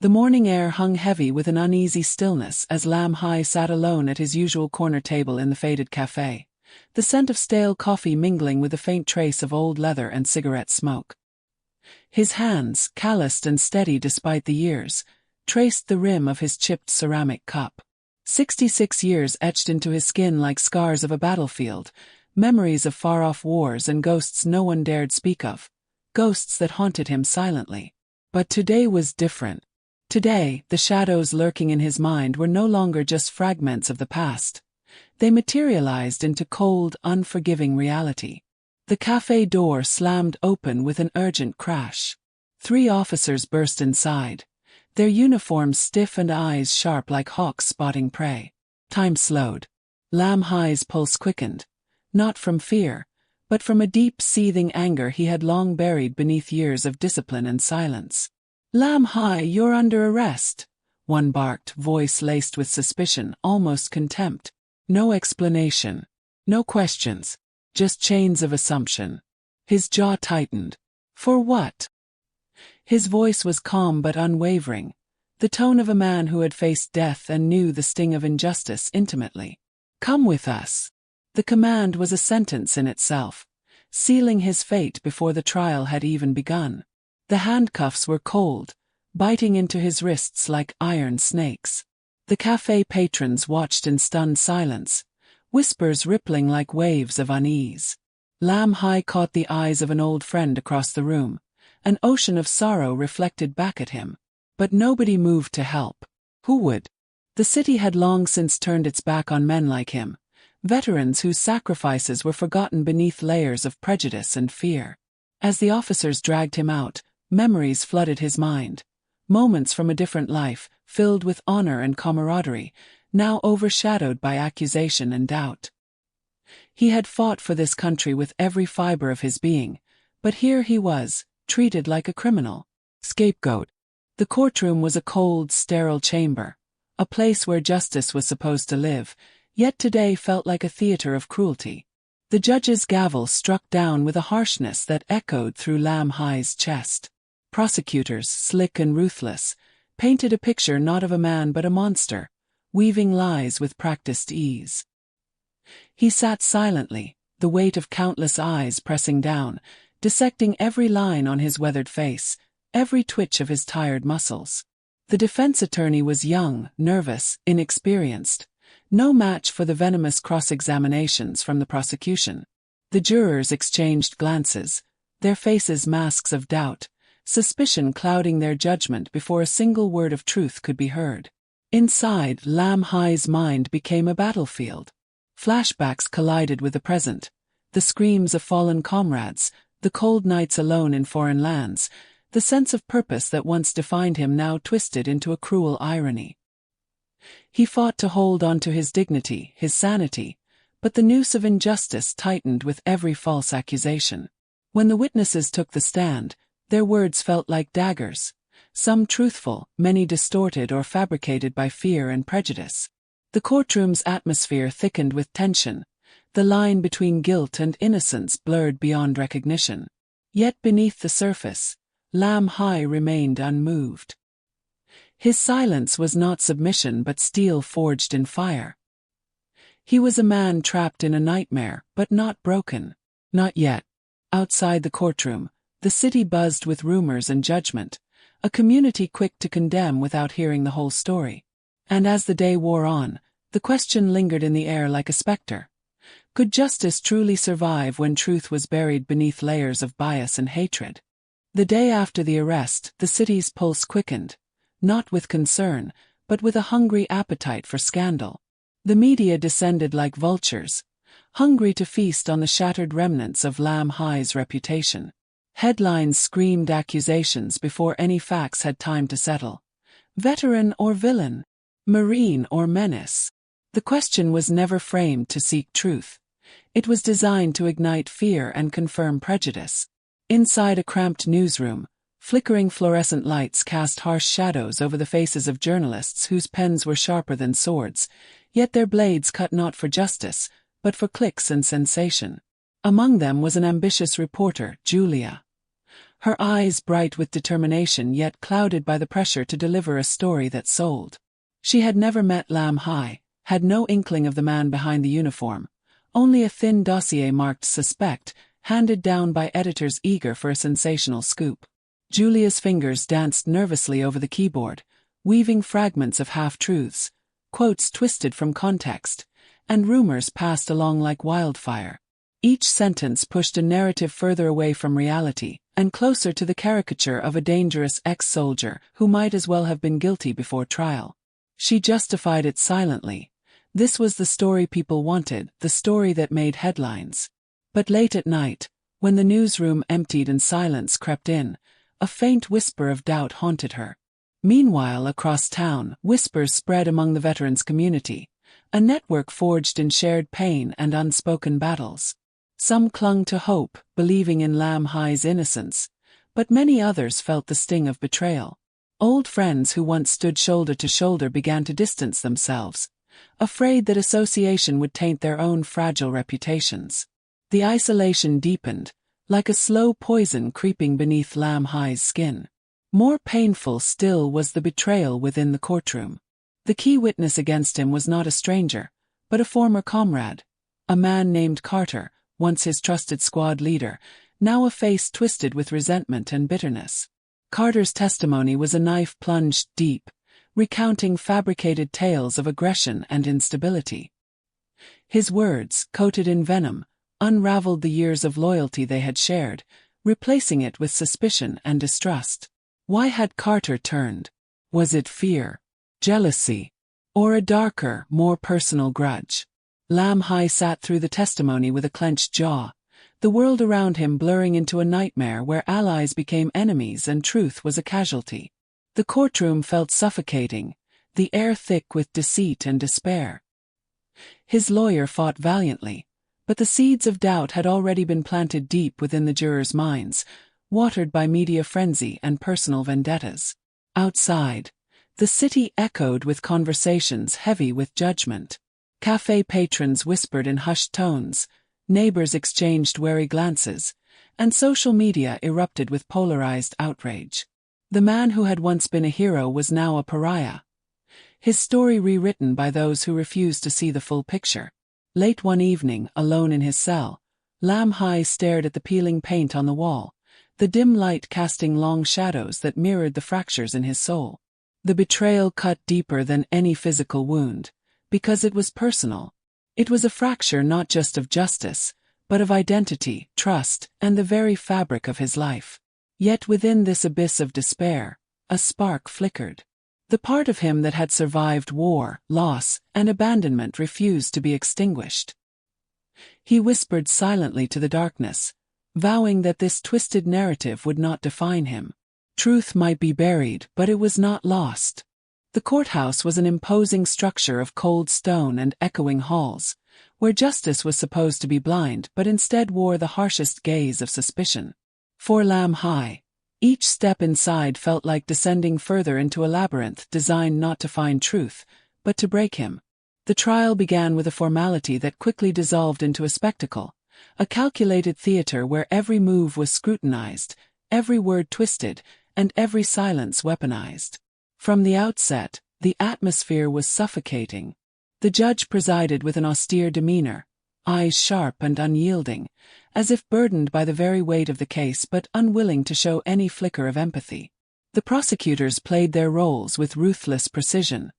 The morning air hung heavy with an uneasy stillness as Lam Hai sat alone at his usual corner table in the faded cafe, the scent of stale coffee mingling with a faint trace of old leather and cigarette smoke. His hands, calloused and steady despite the years, traced the rim of his chipped ceramic cup. 66 years etched into his skin like scars of a battlefield, memories of far-off wars and ghosts no one dared speak of, ghosts that haunted him silently. But today was different. Today, the shadows lurking in his mind were no longer just fragments of the past. They materialized into cold, unforgiving reality. The cafe door slammed open with an urgent crash. 3 officers burst inside, their uniforms stiff and eyes sharp like hawks spotting prey. Time slowed. Lam Hai's pulse quickened, not from fear, but from a deep seething anger he had long buried beneath years of discipline and silence. "Lam Hai, you're under arrest," one barked, voice laced with suspicion, almost contempt. No explanation. No questions. Just chains of assumption. His jaw tightened. For what? His voice was calm but unwavering, the tone of a man who had faced death and knew the sting of injustice intimately. "Come with us." The command was a sentence in itself, sealing his fate before the trial had even begun. The handcuffs were cold, biting into his wrists like iron snakes. The cafe patrons watched in stunned silence, whispers rippling like waves of unease. Lam Hai caught the eyes of an old friend across the room, an ocean of sorrow reflected back at him. But nobody moved to help. Who would? The city had long since turned its back on men like him, veterans whose sacrifices were forgotten beneath layers of prejudice and fear. As the officers dragged him out, memories flooded his mind. Moments from a different life, filled with honor and camaraderie, now overshadowed by accusation and doubt. He had fought for this country with every fiber of his being, but here he was, treated like a criminal. Scapegoat. The courtroom was a cold, sterile chamber, a place where justice was supposed to live, yet today felt like a theater of cruelty. The judge's gavel struck down with a harshness that echoed through Lam Hai's chest. Prosecutors, slick and ruthless, painted a picture not of a man but a monster, weaving lies with practiced ease. He sat silently, the weight of countless eyes pressing down, dissecting every line on his weathered face, every twitch of his tired muscles. The defense attorney was young, nervous, inexperienced, no match for the venomous cross-examinations from the prosecution. The jurors exchanged glances, their faces masks of doubt, suspicion clouding their judgment before a single word of truth could be heard. Inside, Lam Hai's mind became a battlefield. Flashbacks collided with the present, the screams of fallen comrades, the cold nights alone in foreign lands, the sense of purpose that once defined him now twisted into a cruel irony. He fought to hold on to his dignity, his sanity, but the noose of injustice tightened with every false accusation. When the witnesses took the stand, their words felt like daggers, some truthful, many distorted or fabricated by fear and prejudice. The courtroom's atmosphere thickened with tension, the line between guilt and innocence blurred beyond recognition. Yet beneath the surface, Lam Hai remained unmoved. His silence was not submission but steel forged in fire. He was a man trapped in a nightmare, but not broken. Not yet. Outside the courtroom, the city buzzed with rumors and judgment, a community quick to condemn without hearing the whole story. And as the day wore on, the question lingered in the air like a specter. Could justice truly survive when truth was buried beneath layers of bias and hatred? The day after the arrest, the city's pulse quickened, not with concern, but with a hungry appetite for scandal. The media descended like vultures, hungry to feast on the shattered remnants of Lam Hai's reputation. Headlines screamed accusations before any facts had time to settle. Veteran or villain? Marine or menace? The question was never framed to seek truth. It was designed to ignite fear and confirm prejudice. Inside a cramped newsroom, flickering fluorescent lights cast harsh shadows over the faces of journalists whose pens were sharper than swords, yet their blades cut not for justice, but for clicks and sensation. Among them was an ambitious reporter, Julia. her eyes bright with determination yet clouded by the pressure to deliver a story that sold. She had never met Lam Hai, had no inkling of the man behind the uniform, only a thin dossier marked suspect, handed down by editors eager for a sensational scoop. Julia's fingers danced nervously over the keyboard, weaving fragments of half-truths, quotes twisted from context, and rumors passed along like wildfire. Each sentence pushed a narrative further away from reality, and closer to the caricature of a dangerous ex-soldier who might as well have been guilty before trial. She justified it silently. This was the story people wanted, the story that made headlines. But late at night, when the newsroom emptied and silence crept in, a faint whisper of doubt haunted her. Meanwhile, across town, whispers spread among the veterans' community, a network forged in shared pain and unspoken battles. Some clung to hope, believing in Lam Hai's innocence, but many others felt the sting of betrayal. Old friends who once stood shoulder to shoulder began to distance themselves, afraid that association would taint their own fragile reputations. The isolation deepened, like a slow poison creeping beneath Lam Hai's skin. More painful still was the betrayal within the courtroom. The key witness against him was not a stranger, but a former comrade, a man named Carter, once his trusted squad leader, now a face twisted with resentment and bitterness. Carter's testimony was a knife plunged deep, recounting fabricated tales of aggression and instability. His words, coated in venom, unraveled the years of loyalty they had shared, replacing it with suspicion and distrust. Why had Carter turned? Was it fear, jealousy, or a darker, more personal grudge? Lam Hai sat through the testimony with a clenched jaw, the world around him blurring into a nightmare where allies became enemies and truth was a casualty. The courtroom felt suffocating, the air thick with deceit and despair. His lawyer fought valiantly, but the seeds of doubt had already been planted deep within the jurors' minds, watered by media frenzy and personal vendettas. Outside, the city echoed with conversations heavy with judgment. Cafe patrons whispered in hushed tones, neighbors exchanged wary glances, and social media erupted with polarized outrage. The man who had once been a hero was now a pariah, his story rewritten by those who refused to see the full picture. Late one evening, alone in his cell, Lam Hai stared at the peeling paint on the wall, the dim light casting long shadows that mirrored the fractures in his soul. The betrayal cut deeper than any physical wound, because it was personal. It was a fracture not just of justice, but of identity, trust, and the very fabric of his life. Yet within this abyss of despair, a spark flickered. The part of him that had survived war, loss, and abandonment refused to be extinguished. He whispered silently to the darkness, vowing that this twisted narrative would not define him. Truth might be buried, but it was not lost. The courthouse was an imposing structure of cold stone and echoing halls, where justice was supposed to be blind but instead wore the harshest gaze of suspicion. For Lam Hai, each step inside felt like descending further into a labyrinth designed not to find truth, but to break him. The trial began with a formality that quickly dissolved into a spectacle, a calculated theater where every move was scrutinized, every word twisted, and every silence weaponized. From the outset, the atmosphere was suffocating. The judge presided with an austere demeanor, eyes sharp and unyielding, as if burdened by the very weight of the case but unwilling to show any flicker of empathy. The prosecutors played their roles with ruthless precision,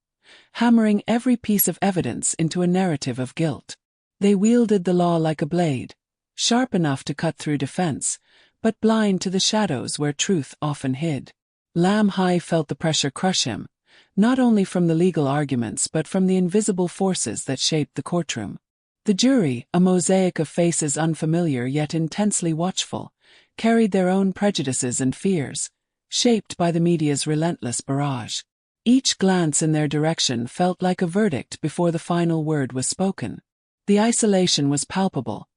hammering every piece of evidence into a narrative of guilt. They wielded the law like a blade, sharp enough to cut through defense, but blind to the shadows where truth often hid. Lam Hai felt the pressure crush him, not only from the legal arguments but from the invisible forces that shaped the courtroom. The jury, a mosaic of faces unfamiliar yet intensely watchful, carried their own prejudices and fears, shaped by the media's relentless barrage. Each glance in their direction felt like a verdict before the final word was spoken. The isolation was palpable.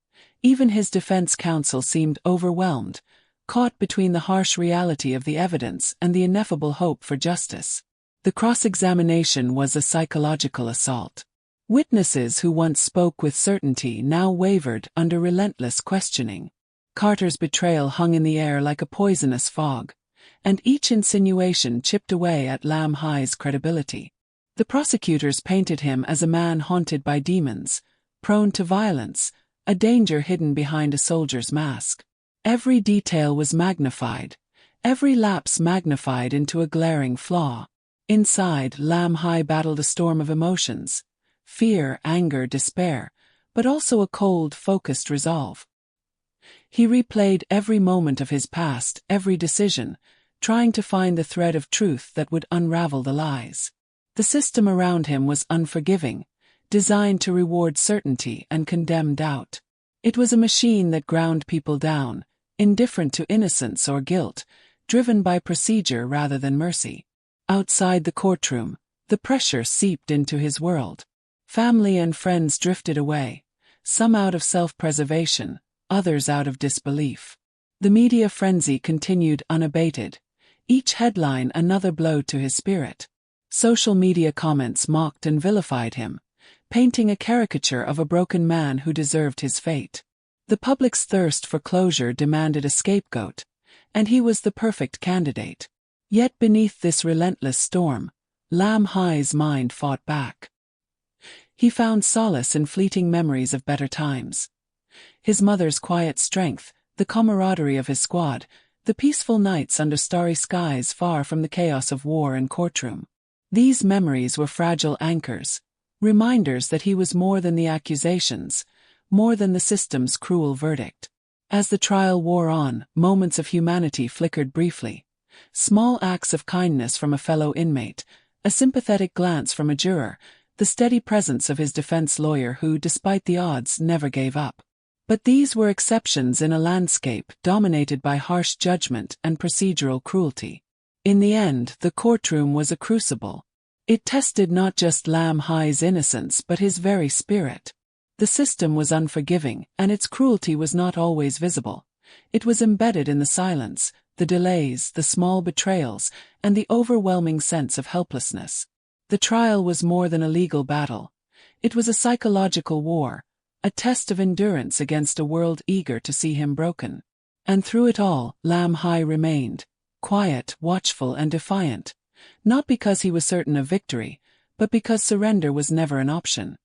Even his defense counsel seemed overwhelmed, caught between the harsh reality of the evidence and the ineffable hope for justice. The cross-examination was a psychological assault. Witnesses who once spoke with certainty now wavered under relentless questioning. Carter's betrayal hung in the air like a poisonous fog, and each insinuation chipped away at Lam Hai's credibility. The prosecutors painted him as a man haunted by demons, prone to violence, a danger hidden behind a soldier's mask. Every detail was magnified, every lapse magnified into a glaring flaw. Inside, Lam Hai battled a storm of emotions: fear, anger, despair, but also a cold, focused resolve. He replayed every moment of his past, every decision, trying to find the thread of truth that would unravel the lies. The system around him was unforgiving, designed to reward certainty and condemn doubt. It was a machine that ground people down, indifferent to innocence or guilt, driven by procedure rather than mercy. Outside the courtroom, the pressure seeped into his world. Family and friends drifted away, some out of self-preservation, others out of disbelief. The media frenzy continued unabated, each headline another blow to his spirit. Social media comments mocked and vilified him, painting a caricature of a broken man who deserved his fate. The public's thirst for closure demanded a scapegoat, and he was the perfect candidate. Yet beneath this relentless storm, Lam Hai's mind fought back. He found solace in fleeting memories of better times. His mother's quiet strength, the camaraderie of his squad, the peaceful nights under starry skies far from the chaos of war and courtroom. These memories were fragile anchors, reminders that he was more than the accusations, more than the system's cruel verdict. As the trial wore on, moments of humanity flickered briefly. Small acts of kindness from a fellow inmate, a sympathetic glance from a juror, the steady presence of his defense lawyer who, despite the odds, never gave up. But these were exceptions in a landscape dominated by harsh judgment and procedural cruelty. In the end, the courtroom was a crucible. It tested not just Lam Hai's innocence but his very spirit. The system was unforgiving, and its cruelty was not always visible. It was embedded in the silence, the delays, the small betrayals, and the overwhelming sense of helplessness. The trial was more than a legal battle. It was a psychological war, a test of endurance against a world eager to see him broken. And through it all, Lam Hai remained, quiet, watchful, and defiant, not because he was certain of victory, but because surrender was never an option.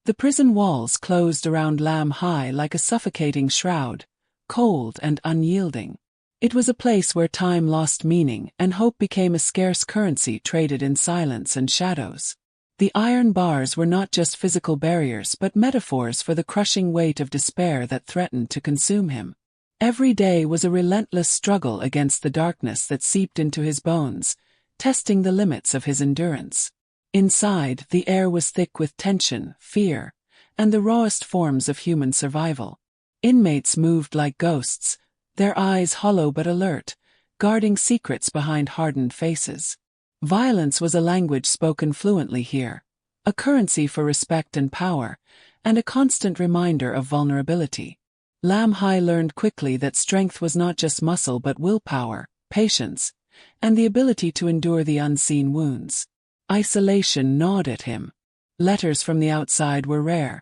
The prison walls closed around Lam Hai like a suffocating shroud, cold and unyielding. It was a place where time lost meaning and hope became a scarce currency traded in silence and shadows. The iron bars were not just physical barriers but metaphors for the crushing weight of despair that threatened to consume him. Every day was a relentless struggle against the darkness that seeped into his bones, testing the limits of his endurance. Inside, the air was thick with tension, fear, and the rawest forms of human survival. Inmates moved like ghosts, their eyes hollow but alert, guarding secrets behind hardened faces. Violence was a language spoken fluently here, a currency for respect and power, and a constant reminder of vulnerability. Lam Hai learned quickly that strength was not just muscle but willpower, patience, and the ability to endure the unseen wounds. Isolation gnawed at him. Letters from the outside were rare,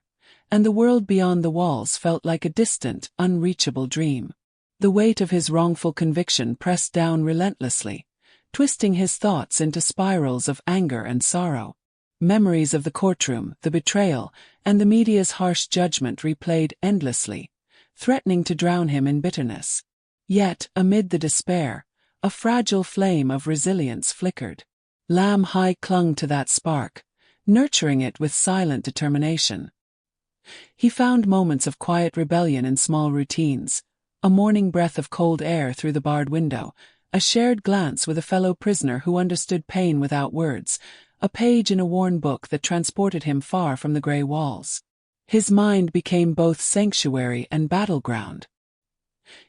and the world beyond the walls felt like a distant, unreachable dream. The weight of his wrongful conviction pressed down relentlessly, twisting his thoughts into spirals of anger and sorrow. Memories of the courtroom, the betrayal, and the media's harsh judgment replayed endlessly, threatening to drown him in bitterness. Yet, amid the despair, a fragile flame of resilience flickered. Lam Hai clung to that spark, nurturing it with silent determination. He found moments of quiet rebellion in small routines, a morning breath of cold air through the barred window, a shared glance with a fellow prisoner who understood pain without words, a page in a worn book that transported him far from the gray walls. His mind became both sanctuary and battleground.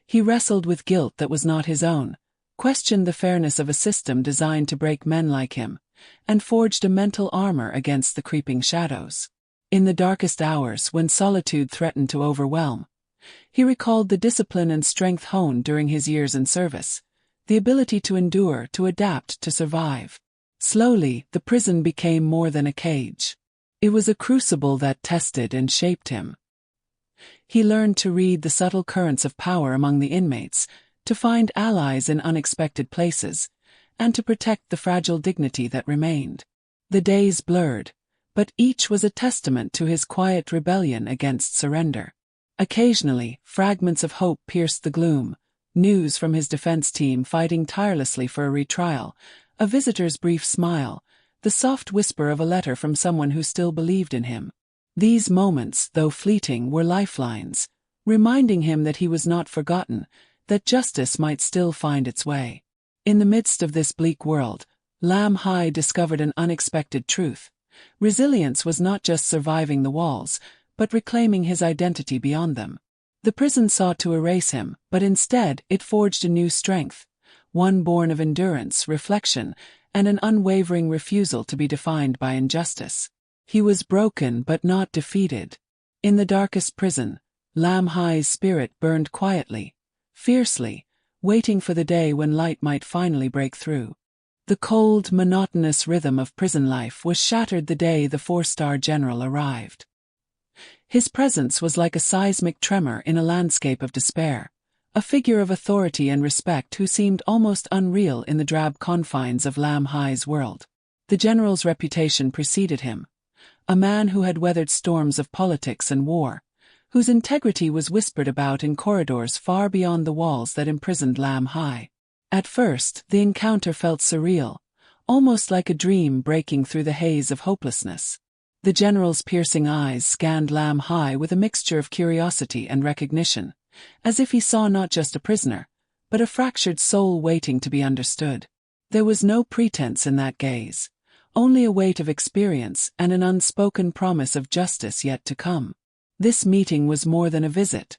He wrestled with guilt that was not his own, questioned the fairness of a system designed to break men like him, and forged a mental armor against the creeping shadows. In the darkest hours, when solitude threatened to overwhelm, he recalled the discipline and strength honed during his years in service, the ability to endure, to adapt, to survive. Slowly, the prison became more than a cage. It was a crucible that tested and shaped him. He learned to read the subtle currents of power among the inmates, to find allies in unexpected places, and to protect the fragile dignity that remained. The days blurred, but each was a testament to his quiet rebellion against surrender. Occasionally, fragments of hope pierced the gloom, news from his defense team fighting tirelessly for a retrial, a visitor's brief smile, the soft whisper of a letter from someone who still believed in him. These moments, though fleeting, were lifelines, reminding him that he was not forgotten, that justice might still find its way. In the midst of this bleak world, Lam Hai discovered an unexpected truth. Resilience was not just surviving the walls, but reclaiming his identity beyond them. The prison sought to erase him, but instead it forged a new strength, one born of endurance, reflection, and an unwavering refusal to be defined by injustice. He was broken but not defeated. In the darkest prison, Lam Hai's spirit burned quietly, fiercely, waiting for the day when light might finally break through. The cold, monotonous rhythm of prison life was shattered the day the 4-star general arrived. His presence was like a seismic tremor in a landscape of despair, a figure of authority and respect who seemed almost unreal in the drab confines of Lam Hai's world. The general's reputation preceded him, a man who had weathered storms of politics and war, whose integrity was whispered about in corridors far beyond the walls that imprisoned Lam Hai. At first, the encounter felt surreal, almost like a dream breaking through the haze of hopelessness. The general's piercing eyes scanned Lam Hai with a mixture of curiosity and recognition, as if he saw not just a prisoner, but a fractured soul waiting to be understood. There was no pretense in that gaze, only a weight of experience and an unspoken promise of justice yet to come. This meeting was more than a visit.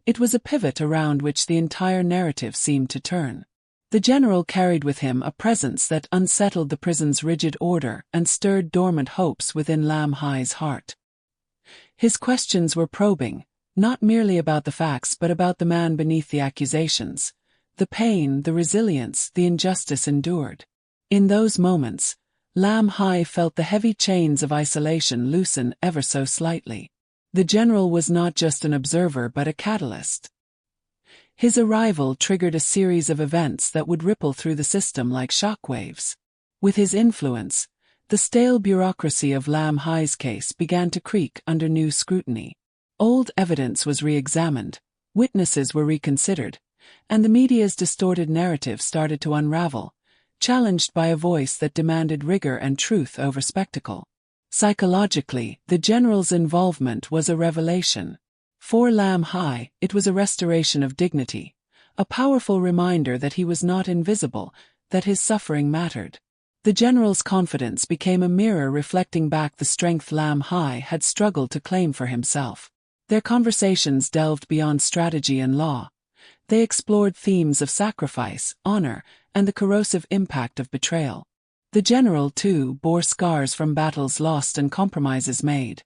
It was a pivot around which the entire narrative seemed to turn. The general carried with him a presence that unsettled the prison's rigid order and stirred dormant hopes within Lam Hai's heart. His questions were probing, not merely about the facts but about the man beneath the accusations, the pain, the resilience, the injustice endured. In those moments, Lam Hai felt the heavy chains of isolation loosen ever so slightly. The general was not just an observer but a catalyst. His arrival triggered a series of events that would ripple through the system like shockwaves. With his influence, the stale bureaucracy of Lam Hai's case began to creak under new scrutiny. Old evidence was re-examined, witnesses were reconsidered, and the media's distorted narrative started to unravel, challenged by a voice that demanded rigor and truth over spectacle. Psychologically, the general's involvement was a revelation. For Lam Hai, it was a restoration of dignity, a powerful reminder that he was not invisible, that his suffering mattered. The general's confidence became a mirror reflecting back the strength Lam Hai had struggled to claim for himself. Their conversations delved beyond strategy and law. They explored themes of sacrifice, honor, and the corrosive impact of betrayal. The general, too, bore scars from battles lost and compromises made,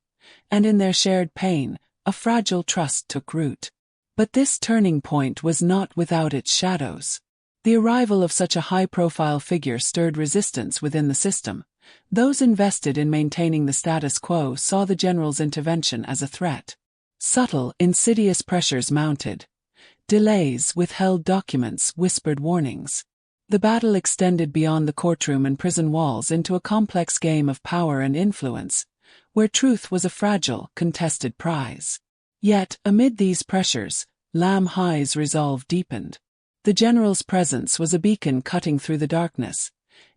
and in their shared pain, a fragile trust took root. But this turning point was not without its shadows. The arrival of such a high-profile figure stirred resistance within the system. Those invested in maintaining the status quo saw the general's intervention as a threat. Subtle, insidious pressures mounted. Delays, withheld documents, whispered warnings. The battle extended beyond the courtroom and prison walls into a complex game of power and influence, where truth was a fragile, contested prize. Yet, amid these pressures, Lam Hai's resolve deepened. The general's presence was a beacon cutting through the darkness,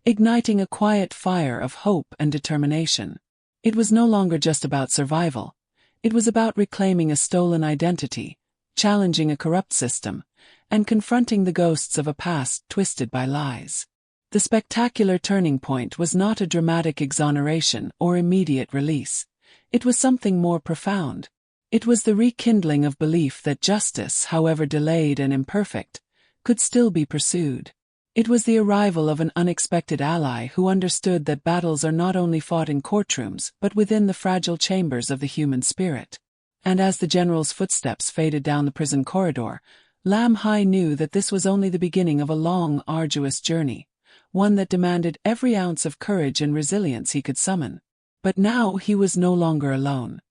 igniting a quiet fire of hope and determination. It was no longer just about survival. It was about reclaiming a stolen identity, challenging a corrupt system, and confronting the ghosts of a past twisted by lies. The spectacular turning point was not a dramatic exoneration or immediate release. It was something more profound. It was the rekindling of belief that justice, however delayed and imperfect, could still be pursued. It was the arrival of an unexpected ally who understood that battles are not only fought in courtrooms but within the fragile chambers of the human spirit. And as the general's footsteps faded down the prison corridor, Lam Hai knew that this was only the beginning of a long, arduous journey, one that demanded every ounce of courage and resilience he could summon. But now he was no longer alone.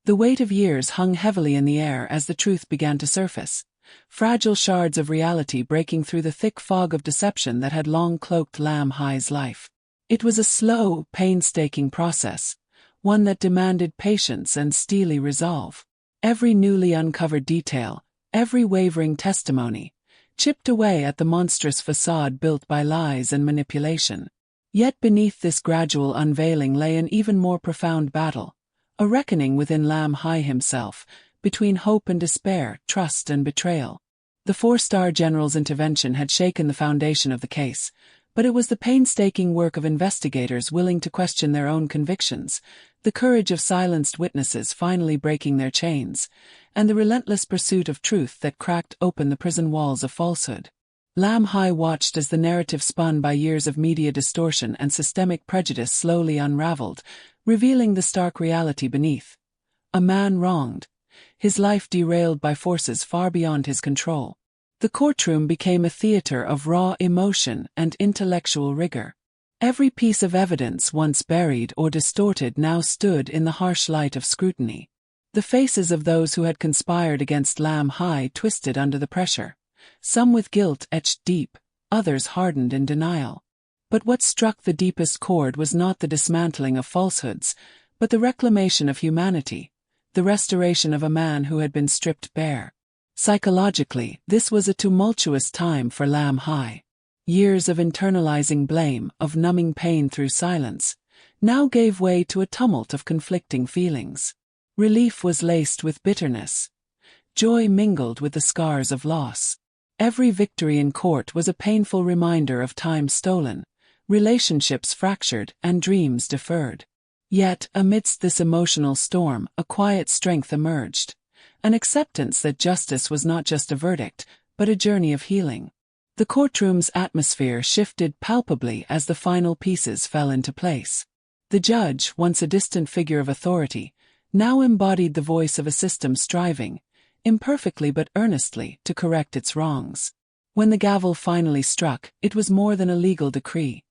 The weight of years hung heavily in the air as the truth began to surface, fragile shards of reality breaking through the thick fog of deception that had long cloaked Lam Hai's life. It was a slow, painstaking process, one that demanded patience and steely resolve. Every newly uncovered detail, every wavering testimony, chipped away at the monstrous facade built by lies and manipulation. Yet beneath this gradual unveiling lay an even more profound battle, a reckoning within Lam Hai himself, between hope and despair, trust and betrayal. The four-star general's intervention had shaken the foundation of the case, but it was the painstaking work of investigators willing to question their own convictions, the courage of silenced witnesses finally breaking their chains, and the relentless pursuit of truth that cracked open the prison walls of falsehood. Lam Hai watched as the narrative spun by years of media distortion and systemic prejudice slowly unraveled, revealing the stark reality beneath. A man wronged, his life derailed by forces far beyond his control. The courtroom became a theater of raw emotion and intellectual rigor. Every piece of evidence once buried or distorted now stood in the harsh light of scrutiny. The faces of those who had conspired against Lam Hai twisted under the pressure, some with guilt etched deep, others hardened in denial. But what struck the deepest chord was not the dismantling of falsehoods, but the reclamation of humanity, the restoration of a man who had been stripped bare. Psychologically, this was a tumultuous time for Lam Hai. Years of internalizing blame, of numbing pain through silence, now gave way to a tumult of conflicting feelings. Relief was laced with bitterness. Joy mingled with the scars of loss. Every victory in court was a painful reminder of time stolen, relationships fractured, and dreams deferred. Yet, amidst this emotional storm, a quiet strength emerged. An acceptance that justice was not just a verdict, but a journey of healing. The courtroom's atmosphere shifted palpably as the final pieces fell into place. The judge, once a distant figure of authority, now embodied the voice of a system striving, imperfectly but earnestly, to correct its wrongs. When the gavel finally struck, it was more than a legal decree.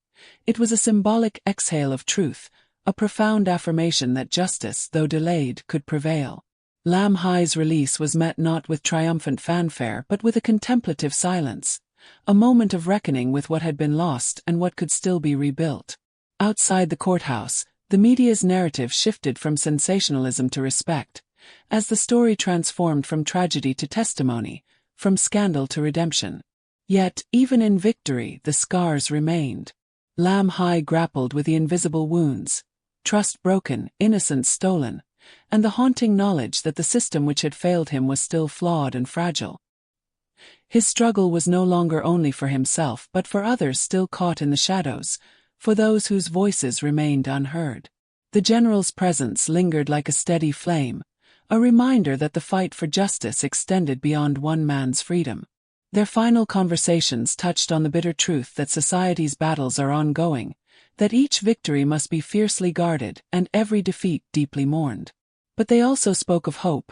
It was a symbolic exhale of truth, a profound affirmation that justice, though delayed, could prevail. Lam Hai's release was met not with triumphant fanfare but with a contemplative silence, a moment of reckoning with what had been lost and what could still be rebuilt. Outside the courthouse, the media's narrative shifted from sensationalism to respect, as the story transformed from tragedy to testimony, from scandal to redemption. Yet, even in victory, the scars remained. Lam Hai grappled with the invisible wounds, trust broken, innocence stolen, and the haunting knowledge that the system which had failed him was still flawed and fragile. His struggle was no longer only for himself but for others still caught in the shadows, for those whose voices remained unheard. The general's presence lingered like a steady flame, a reminder that the fight for justice extended beyond one man's freedom. Their final conversations touched on the bitter truth that society's battles are ongoing, that each victory must be fiercely guarded and every defeat deeply mourned. But they also spoke of hope,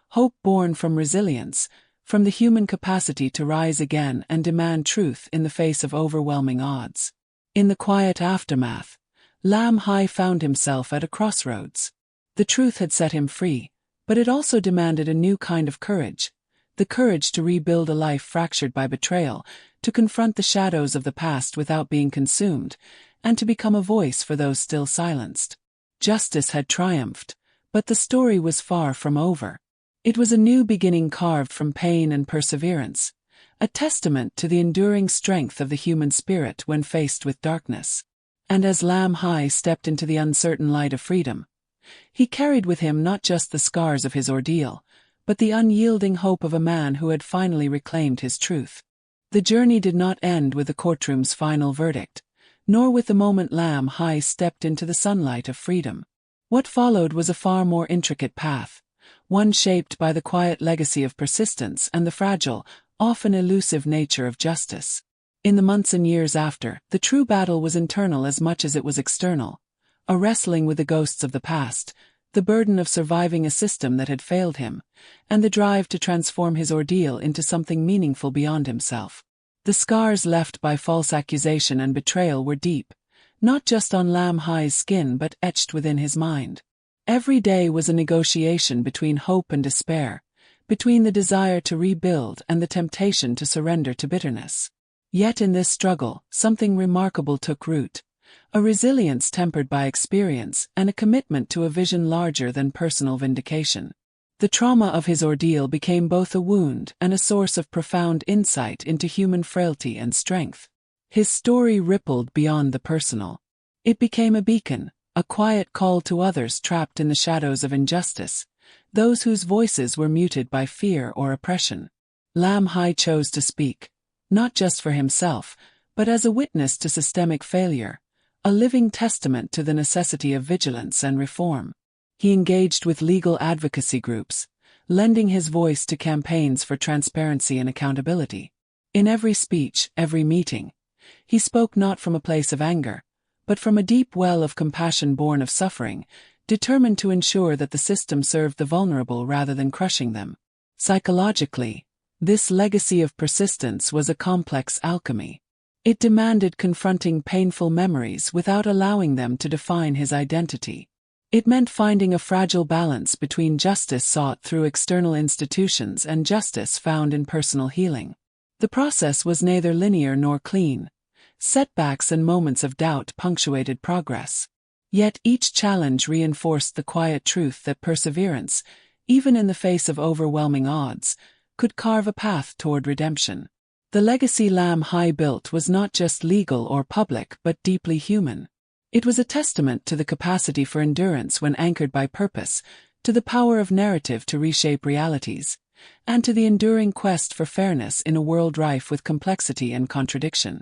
hope born from resilience, from the human capacity to rise again and demand truth in the face of overwhelming odds. In the quiet aftermath, Lam Hai found himself at a crossroads. The truth had set him free, but it also demanded a new kind of courage, the courage to rebuild a life fractured by betrayal, to confront the shadows of the past without being consumed, and to become a voice for those still silenced. Justice had triumphed, but the story was far from over. It was a new beginning carved from pain and perseverance, a testament to the enduring strength of the human spirit when faced with darkness. And as Lam Hai stepped into the uncertain light of freedom, he carried with him not just the scars of his ordeal, but the unyielding hope of a man who had finally reclaimed his truth. The journey did not end with the courtroom's final verdict, nor with the moment Lam Hai stepped into the sunlight of freedom. What followed was a far more intricate path, one shaped by the quiet legacy of persistence and the fragile, often elusive nature of justice. In the months and years after, the true battle was internal as much as it was external, a wrestling with the ghosts of the past, the burden of surviving a system that had failed him, and the drive to transform his ordeal into something meaningful beyond himself. The scars left by false accusation and betrayal were deep, not just on Lam Hai's skin but etched within his mind. Every day was a negotiation between hope and despair, between the desire to rebuild and the temptation to surrender to bitterness. Yet in this struggle, something remarkable took root. A resilience tempered by experience and a commitment to a vision larger than personal vindication. The trauma of his ordeal became both a wound and a source of profound insight into human frailty and strength. His story rippled beyond the personal. It became a beacon, a quiet call to others trapped in the shadows of injustice, those whose voices were muted by fear or oppression. Lam Hai chose to speak, not just for himself, but as a witness to systemic failure, a living testament to the necessity of vigilance and reform. He engaged with legal advocacy groups, lending his voice to campaigns for transparency and accountability. In every speech, every meeting, he spoke not from a place of anger, but from a deep well of compassion born of suffering, determined to ensure that the system served the vulnerable rather than crushing them. Psychologically, this legacy of persistence was a complex alchemy. It demanded confronting painful memories without allowing them to define his identity. It meant finding a fragile balance between justice sought through external institutions and justice found in personal healing. The process was neither linear nor clean. Setbacks and moments of doubt punctuated progress. Yet each challenge reinforced the quiet truth that perseverance, even in the face of overwhelming odds, could carve a path toward redemption. The legacy Lam Hai built was not just legal or public but deeply human. It was a testament to the capacity for endurance when anchored by purpose, to the power of narrative to reshape realities, and to the enduring quest for fairness in a world rife with complexity and contradiction.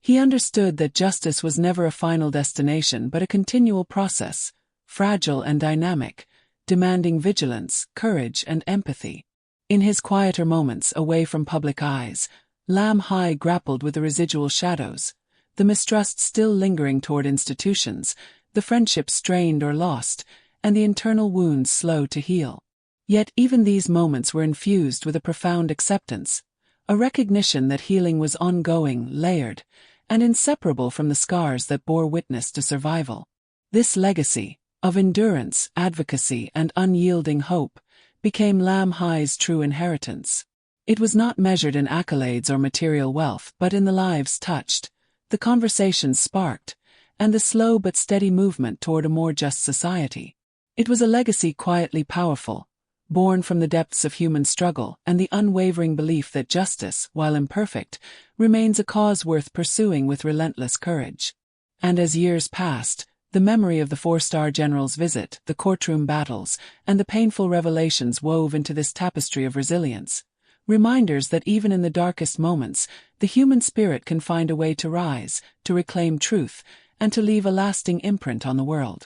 He understood that justice was never a final destination but a continual process, fragile and dynamic, demanding vigilance, courage, and empathy. In his quieter moments away from public eyes, Lam Hai grappled with the residual shadows, the mistrust still lingering toward institutions, the friendships strained or lost, and the internal wounds slow to heal. Yet even these moments were infused with a profound acceptance, a recognition that healing was ongoing, layered, and inseparable from the scars that bore witness to survival. This legacy, of endurance, advocacy, and unyielding hope, became Lam Hai's true inheritance. It was not measured in accolades or material wealth but in the lives touched, the conversations sparked, and the slow but steady movement toward a more just society. It was a legacy quietly powerful, born from the depths of human struggle and the unwavering belief that justice, while imperfect, remains a cause worth pursuing with relentless courage. And as years passed, the memory of the four-star general's visit, the courtroom battles, and the painful revelations wove into this tapestry of resilience, reminders that even in the darkest moments, the human spirit can find a way to rise, to reclaim truth, and to leave a lasting imprint on the world.